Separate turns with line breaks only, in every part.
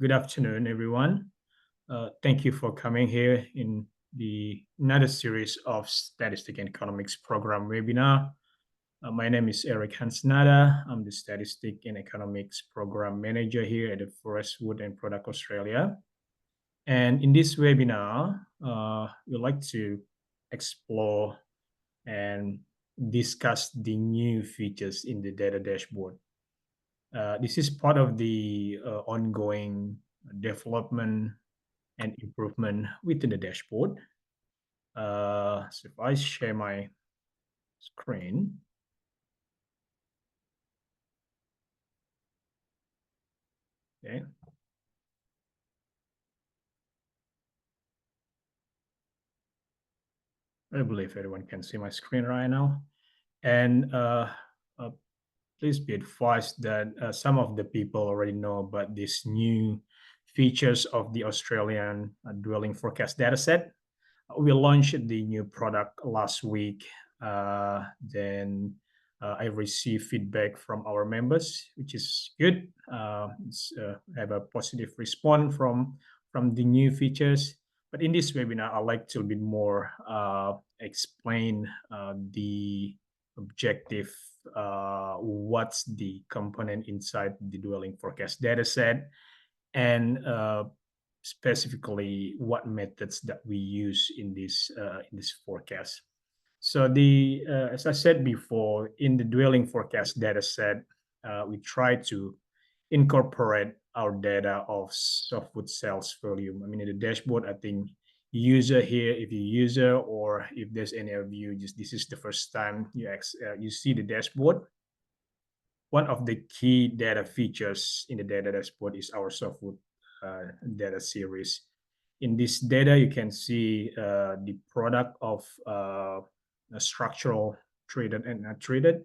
Good afternoon, everyone. Thank you for coming here in another series of Statistic and Economics program webinar. My name is Erick Hansnata. I'm the Statistic and Economics program manager here at the Forest Wood and Product Australia. And in this webinar, we'd like to explore and discuss the new features in the data dashboard. This is part of the ongoing development and improvement within the dashboard. So if I share my screen, okay. I believe everyone can see my screen right now. And please be advised that some of the people already know about these new features of the Australian dwelling forecast dataset. We launched the new product last week. Then I received feedback from our members, which is good. Have a positive response from the new features. But in this webinar, I'd like to a bit more explain the objective, what's the component inside the dwelling forecast dataset, and specifically what methods that we use in this forecast. So as I said before, in the dwelling forecast dataset, we try to incorporate our data of softwood sales volume. I mean, in the dashboard, I think user here, if you're user or if there's any of you, this is the first time you see the dashboard. One of the key data features in the data dashboard is our softwood data series. In this data, you can see the product of structural treated and not treated,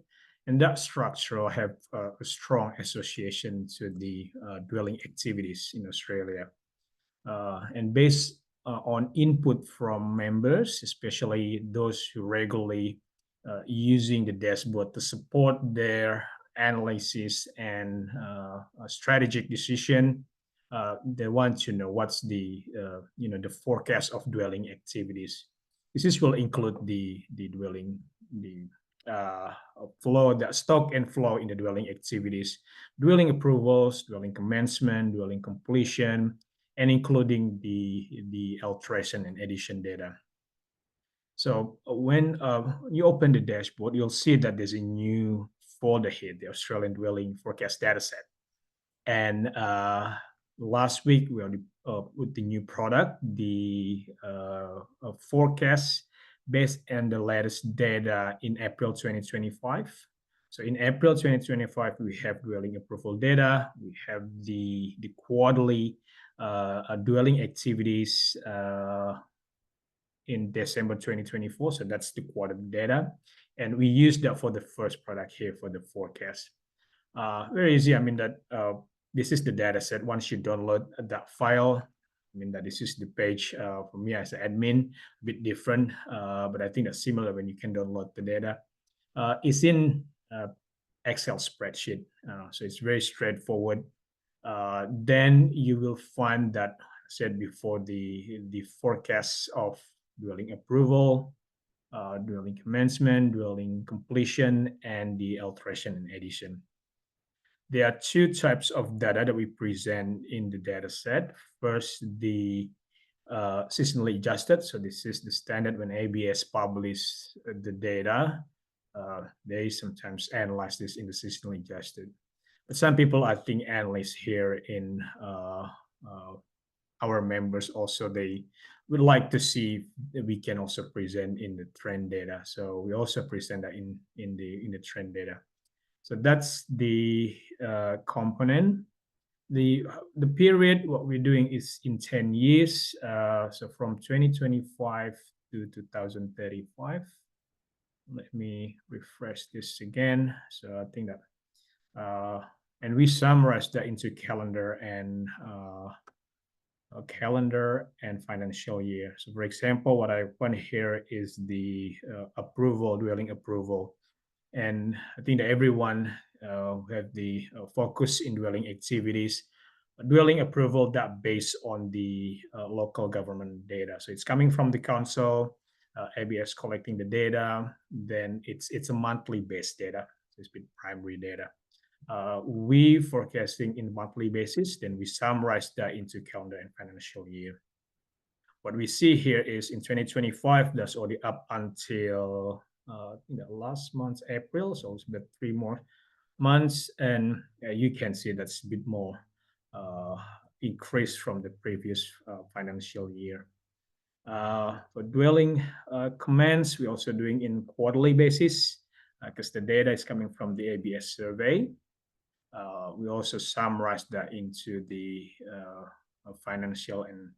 and that structural have a strong association to the dwelling activities in Australia. And based on input from members, especially those who regularly using the dashboard to support their analysis and strategic decision, they want to know what's the the forecast of dwelling activities. This will include the dwelling, the flow, the stock and flow in the dwelling activities, dwelling approvals, dwelling commencement, dwelling completion, and including the alteration and addition data. So when you open the dashboard, you'll see that there's a new folder here, the Australian Dwelling Forecast Dataset. And last week, we already with the new product, the forecast based on the latest data in April 2025. So in April 2025, we have dwelling approval data. We have the quarterly dwelling activities in December 2024. So that's the quarter data. And we use that for the first product here for the forecast. Very easy. I mean that this is the data set. Once you download that file, I mean that this is the page for me as an admin, a bit different, but I think that's similar when you can download the data. It's in Excel spreadsheet, so it's very straightforward. Then you will find that I said before the forecasts of dwelling approval, dwelling commencement, dwelling completion, and the alteration and addition. There are two types of data that we present in the data set. First, the seasonally adjusted. So this is the standard when ABS publish the data. They sometimes analyze this in the seasonally adjusted. But some people, I think, analysts here in our members also, they would like to see that we can also present in the trend data. So we also present that in the trend data. So that's the component. The period, what we're doing is in 10 years. So from 2025 to 2035. Let me refresh this again. So I think that, and we summarize that into calendar and financial year. So for example, what I want here is the dwelling approval. And I think that everyone who have the focus in dwelling activities dwelling approval that based on the local government data. So it's coming from the council, ABS collecting the data, then it's a monthly based data. So it's been primary data. We forecasting in monthly basis, then we summarize that into calendar and financial year. What we see here is in 2025, that's already up until last month, April, so it's been 3 more months, and you can see that's a bit more increase from the previous financial year. For dwelling commands, we're also doing in quarterly basis because the data is coming from the ABS survey. We also summarize that into the financial and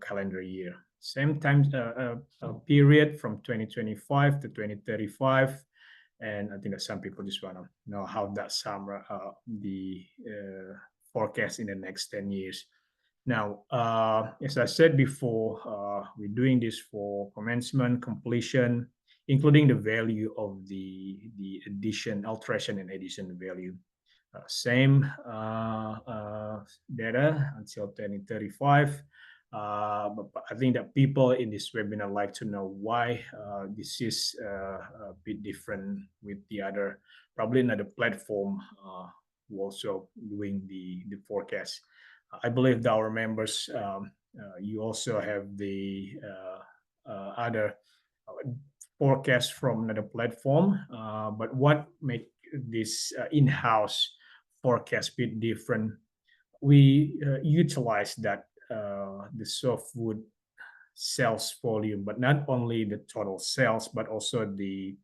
calendar year. Same time period from 2025 to 2035. And I think that some people just want to know how that summer the forecast in the next 10 years. Now, as I said before, we're doing this for commencement, completion, including the value of the addition, alteration, and addition value. Same data until 2035. But I think that people in this webinar like to know why this is a bit different with the other, probably another platform who also doing the forecast. I believe that our members, you also have the other forecast from another platform. But what make this in-house forecast bit different? We utilize that the softwood sales volume, but not only the total sales, but also the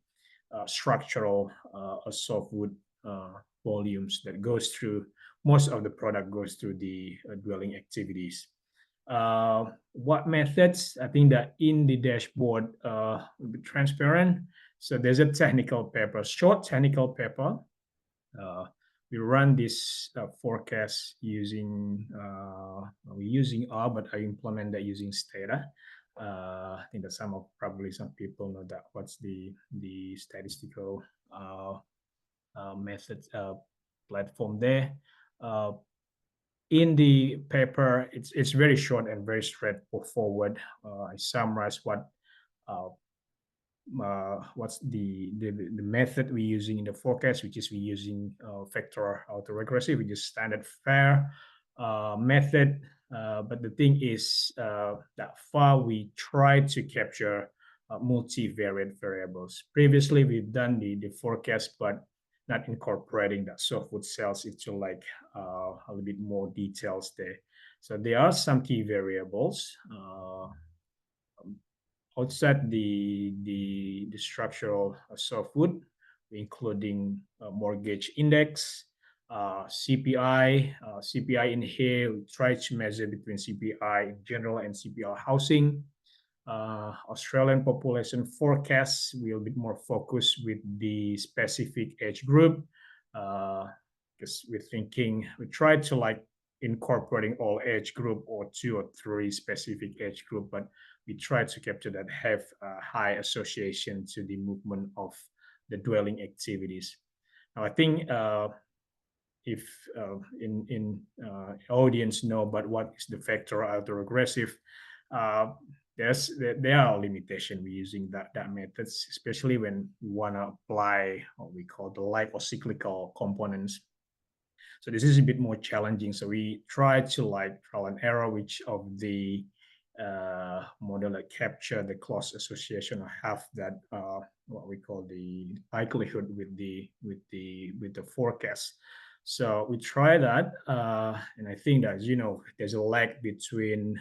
structural softwood volumes that goes through, most of the product goes through the dwelling activities. What methods? I think that in the dashboard will be transparent. So there's a technical paper, short technical paper. We run this forecast using we're using R, but I implement that using Stata. I think that probably some people know that what's the statistical method platform there. In the paper, it's very short and very straightforward. I summarize what's the method we're using in the forecast, which is we're using vector autoregressive, which is standard FAIR method. But the thing is that far we try to capture multivariate variables. Previously, we've done the forecast, but not incorporating that softwood sales into like a little bit more details there. So there are some key variables outside the structural softwood, including mortgage index, CPI. CPI in here, we try to measure between CPI in general and CPI housing. Australian population forecasts will be more focused with the specific age group because we try to like incorporating all age group or 2 or 3 specific age group, but we try to capture that have a high association to the movement of the dwelling activities. Now, I think if in audience know about what is the vector autoregressive, there are limitations with using that methods, especially when we want to apply what we call the life or cyclical components. So this is a bit more challenging. So we try to like trial and error which of the model that capture the close association or have that what we call the likelihood with the forecast. So we try that, and I think that there's a lag between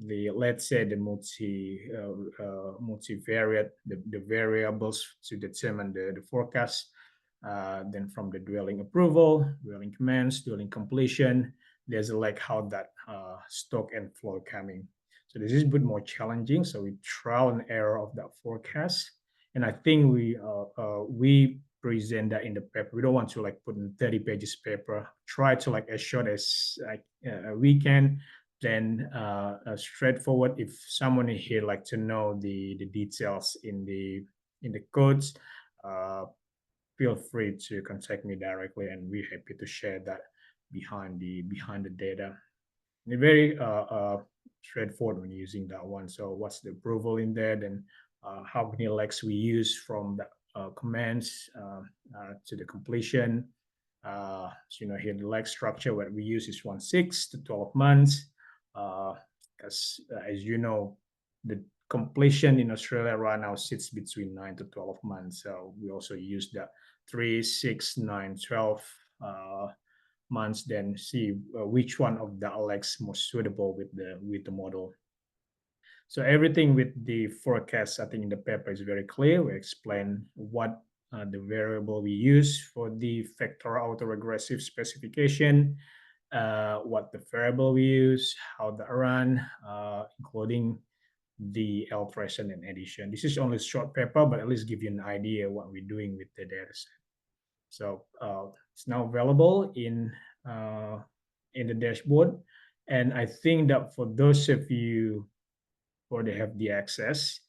the, let's say, the multivariate, the variables to determine the forecast. Then from the dwelling approval, dwelling commence, dwelling completion, there's a lag how that stock and flow coming. So this is a bit more challenging. So we trial and error of that forecast, and I think we present that in the paper. We don't want to like put in 30 pages paper. Try to like as short as like we can. Then straightforward. If someone here like to know the details in the codes, feel free to contact me directly, and we're happy to share that behind the data. And very straightforward when using that one. So what's the approval in there? Then how many legs we use from the commence to the completion. So here the leg structure, what we use is 6 to 12 months. As you know, the completion in Australia right now sits between 9 to 12 months. So we also use the 3, 6, 9, 12 months, then see which one of the legs most suitable with the model. So everything with the forecast, I think in the paper is very clear. We explain what the variable we use for the factorial autoregressive specification, what the variable we use, how the run, including the alteration and addition. This is only a short paper, but at least give you an idea what we're doing with the data set. So it's now available in the dashboard. And I think that for those of you already have the access,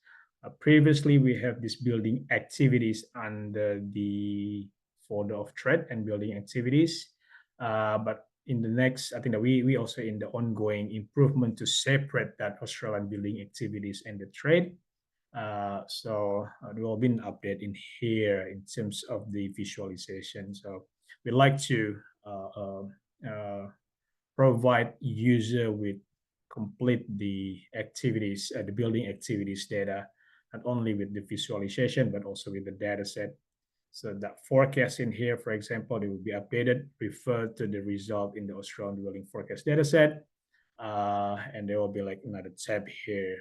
previously we have this building activities under the folder of thread and building activities. But in the next, I think that we also in the ongoing improvement to separate that Australian building activities and the trade. So there will be an update in here in terms of the visualization. So we like to provide user with complete the activities, the building activities data, not only with the visualization, but also with the data set. So that forecast in here, for example, it will be updated, refer to the result in the Australian dwelling forecast data set. And there will be like another tab here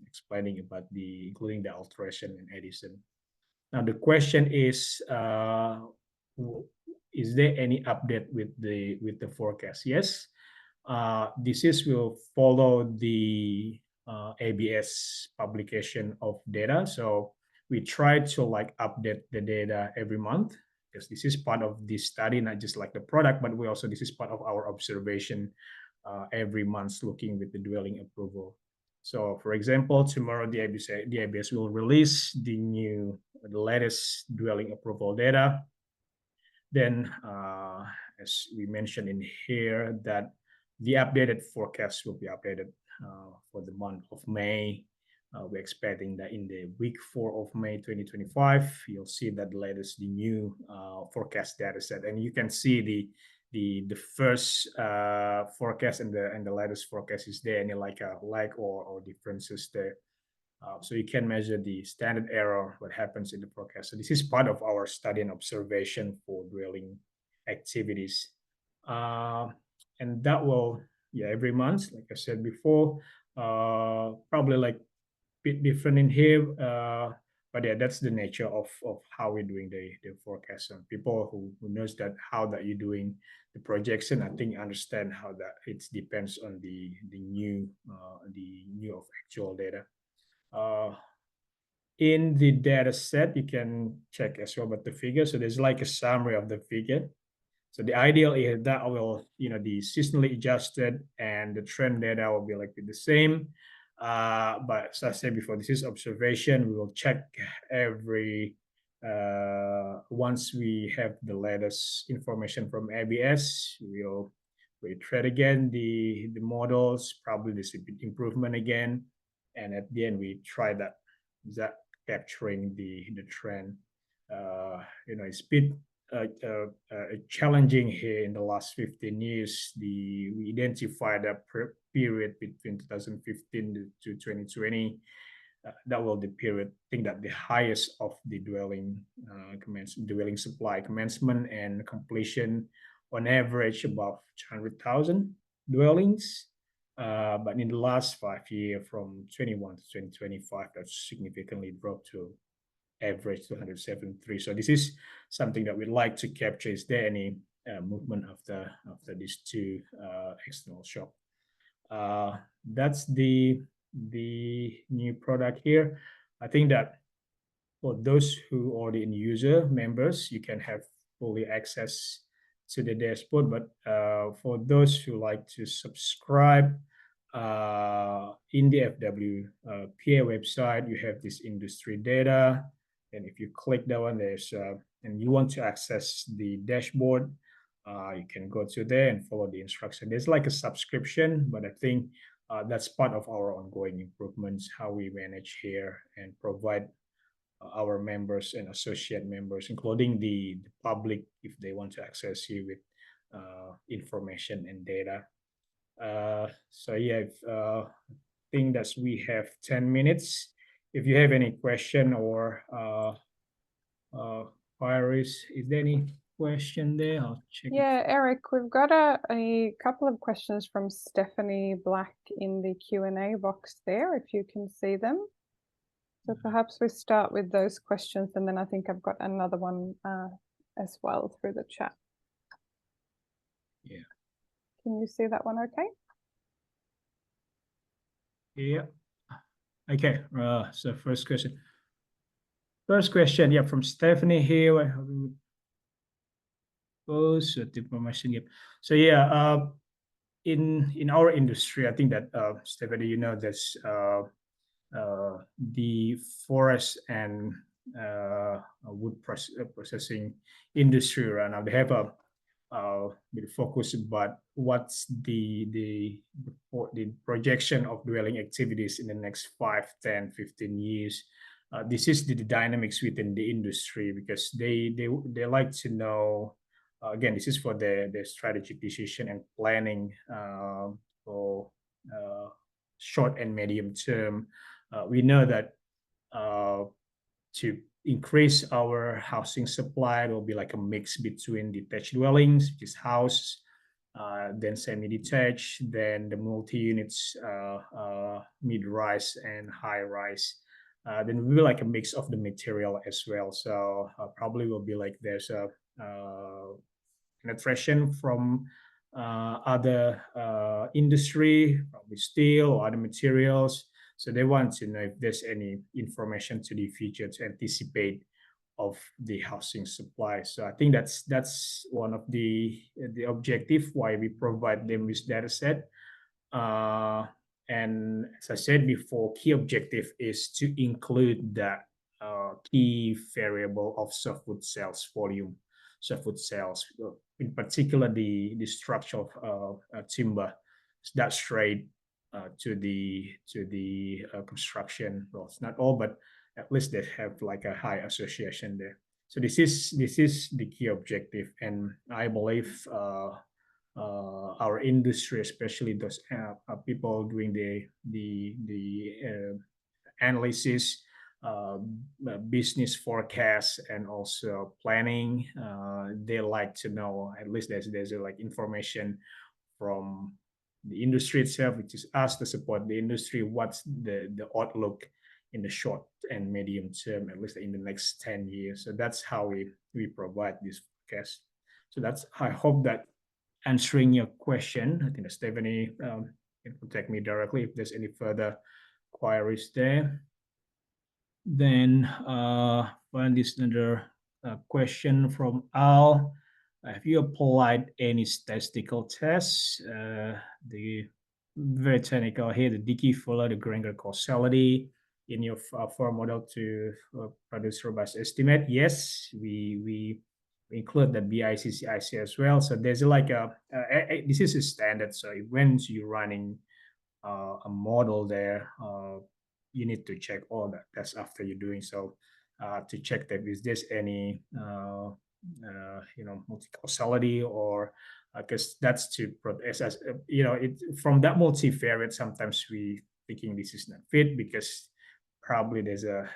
explaining about including the alteration and addition. Now the question is there any update with the forecast? Yes. This will follow the ABS publication of data. So we try to like update the data every month, because this is part of the study, not just like the product, but this is part of our observation every month looking with the dwelling approval. So for example, tomorrow the ABS will release the latest dwelling approval data. Then as we mentioned in here, that the updated forecast will be updated for the month of May. We're expecting that in the week 4 of May 2025, you'll see that the new forecast data set, and you can see the first forecast and the latest forecast is there, any like a lag or differences there. So you can measure the standard error, what happens in the forecast. So this is part of our study and observation for dwelling activities. And that will, every month, like I said before, probably like a bit different in here. But yeah, that's the nature of how we're doing the forecast. And people who knows that how that you're doing the projection, I think understand how that it depends on the new of actual data. In the data set, you can check as well about the figure. So there's like a summary of the figure. So the ideal is that will, the seasonally adjusted and the trend data will be like the same. But as I said before, this is observation. We will check every once we have the latest information from ABS, we'll retread again the models, probably this improvement again, and at the end we try that capturing the trend. It's been challenging here in the last 15 years. We identified a period between 2015 to 2020. That will the period, I think that the highest of the dwelling supply commencement and completion on average above 100,000 dwellings. But in the last 5 years, from 21 to 2025, that's significantly dropped to average 273. So this is something that we'd like to capture. Is there any movement after these two external shock? That's the new product here. I think that for those who are the end user members, you can have fully access to the dashboard. But for those who like to subscribe, in the FWPA website, you have this industry data. And if you click that one, there's and you want to access the dashboard, you can go to there and follow the instruction. There's like a subscription, but I think that's part of our ongoing improvements, how we manage here and provide our members and associate members, including the public, if they want to access you with information and data. So yeah, I think that we have 10 minutes. If you have any question or queries, is there any question there? I'll check.
Yeah, Eric, we've got a couple of questions from Stephanie Black in the Q&A box there, if you can see them. So perhaps we start with those questions, and then I think I've got another one as well through the chat.
Yeah.
Can you see that one okay?
Yeah. Okay. So first question. Yeah, from Stephanie here. So yeah, in our industry, I think that Stephanie, you know, there's the forest and wood processing industry right now. They have a bit of focus about what's the projection of dwelling activities in the next 5, 10, 15 years. This is the dynamics within the industry, because they like to know. Again, this is for the strategy decision and planning for short and medium term. We know that to increase our housing supply, it will be like a mix between detached dwellings, which is house, then semi-detached, then the multi-units, mid-rise and high-rise. Then we will like a mix of the material as well. So probably will be like there's a penetration from other industry, probably steel or other materials. So they want to know if there's any information to the future to anticipate of the housing supply. So I think that's one of the objective why we provide them with data set. And as I said before, key objective is to include that key variable of softwood sales volume, softwood sales, in particular the structure of timber, that's straight to the construction. Well, it's not all, but at least they have like a high association there. So this is the key objective, and I believe our industry, especially those people doing the analysis, business forecast, and also planning, they like to know at least there's like information from the industry itself, which is us to support the industry. What's the outlook in the short and medium term, at least in the next 10 years. So that's how we provide this forecast. So that's, I hope that answering your question. I think that Stephanie can contact me directly if there's any further queries there. Then find this another question from Al. Have you applied any statistical tests? The very technical here, the Dickey Fuller, the Granger causality in your form model to produce robust estimate. Yes, we include the BICCIC as well. So there's like this is a standard. So when you're running a model there, you need to check all that tests after you're doing so to check that is there's any multi-causality, or because that's to as it from that multivariate. Sometimes we thinking this is not fit because probably there's a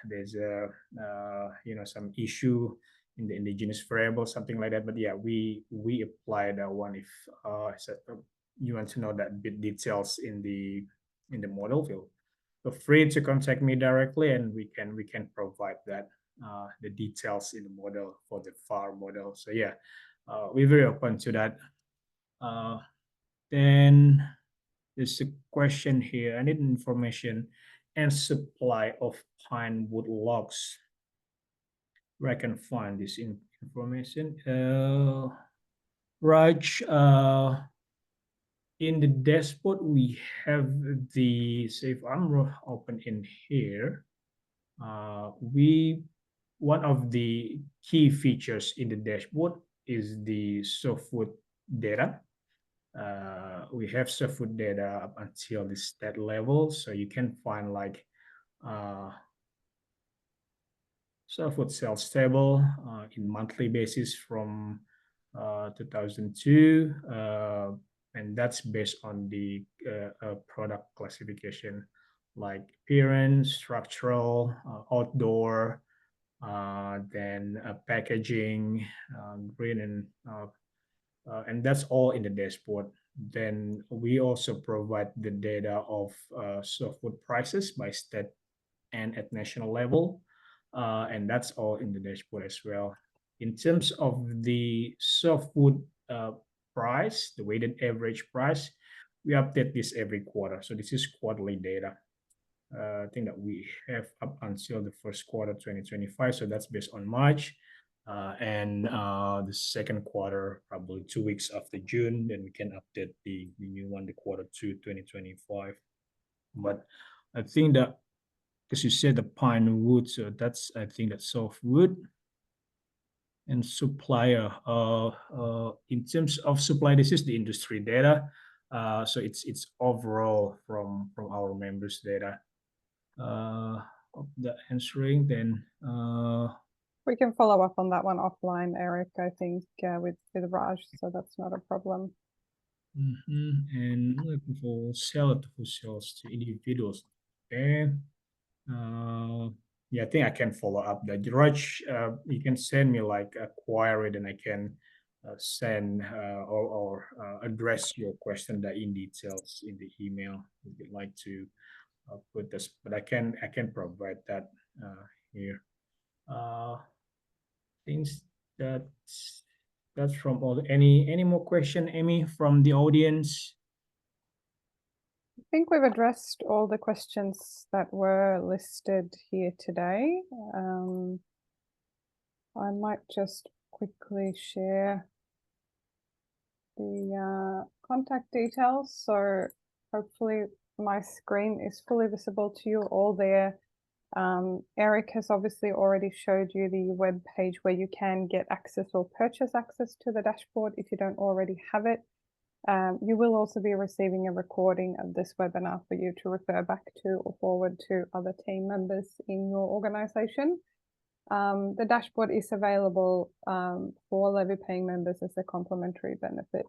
some issue in the indigenous variable, something like that. But yeah, we apply that one if you want to know that bit details in the model. Feel free to contact me directly, and we can provide that the details in the model for the FAR model. So yeah, we're very open to that. Then there's a question here. I need information and supply of pine wood logs. Where I can find this information. Raj, in the dashboard we have the, so if I'm open in here, one of the key features in the dashboard is the softwood data. We have softwood data up until the state level, so you can find like softwood sales table in monthly basis from 2002, and that's based on the product classification like appearance, structural, outdoor, then packaging, green, and that's all in the dashboard. Then we also provide the data of softwood prices by state and at national level, and that's all in the dashboard as well. In terms of the softwood price, the weighted average price, we update this every quarter. So this is quarterly data. I think that we have up until the first quarter 2025. So that's based on March. And the second quarter, probably 2 weeks after June, then we can update the new one, the quarter 2 2025. But I think that, because you said the pine wood, so that's, I think that's softwood. And supplier, in terms of supply, this is the industry data. So it's overall from our members' data. Of the answering, then
we can follow up on that one offline, Eric, I think, with Raj, so that's not a problem.
And looking for seller to sales to individuals. Okay. Yeah, I think I can follow up that. Raj, you can send me like a query, then I can send or address your question that in details in the email if you'd like to put this, but I can provide that here. Things that's from all. Any more question, Amy, from the audience?
I think we've addressed all the questions that were listed here today. I might just quickly share the contact details. So hopefully my screen is fully visible to you all there. Eric has obviously already showed you the web page where you can get access or purchase access to the dashboard if you don't already have it. You will also be receiving a recording of this webinar for you to refer back to or forward to other team members in your organization. The dashboard is available for levy paying members as a complimentary benefit.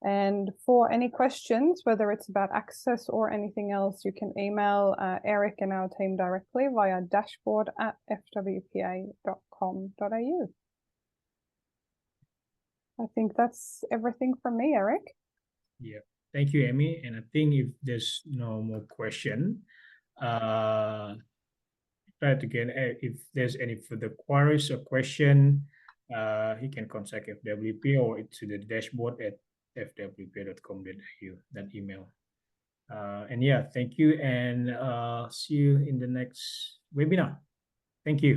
And for any questions, whether it's about access or anything else, you can email Eric and our team directly via dashboard@fwpa.com.au. I think that's everything from me, Eric.
Yeah, thank you, Amy. And I think if there's no more question, try to get, if there's any further queries or question, he can contact FWP or to the dashboard at fwpa.com.au, that email. And yeah, thank you, and see you in the next webinar. Thank you.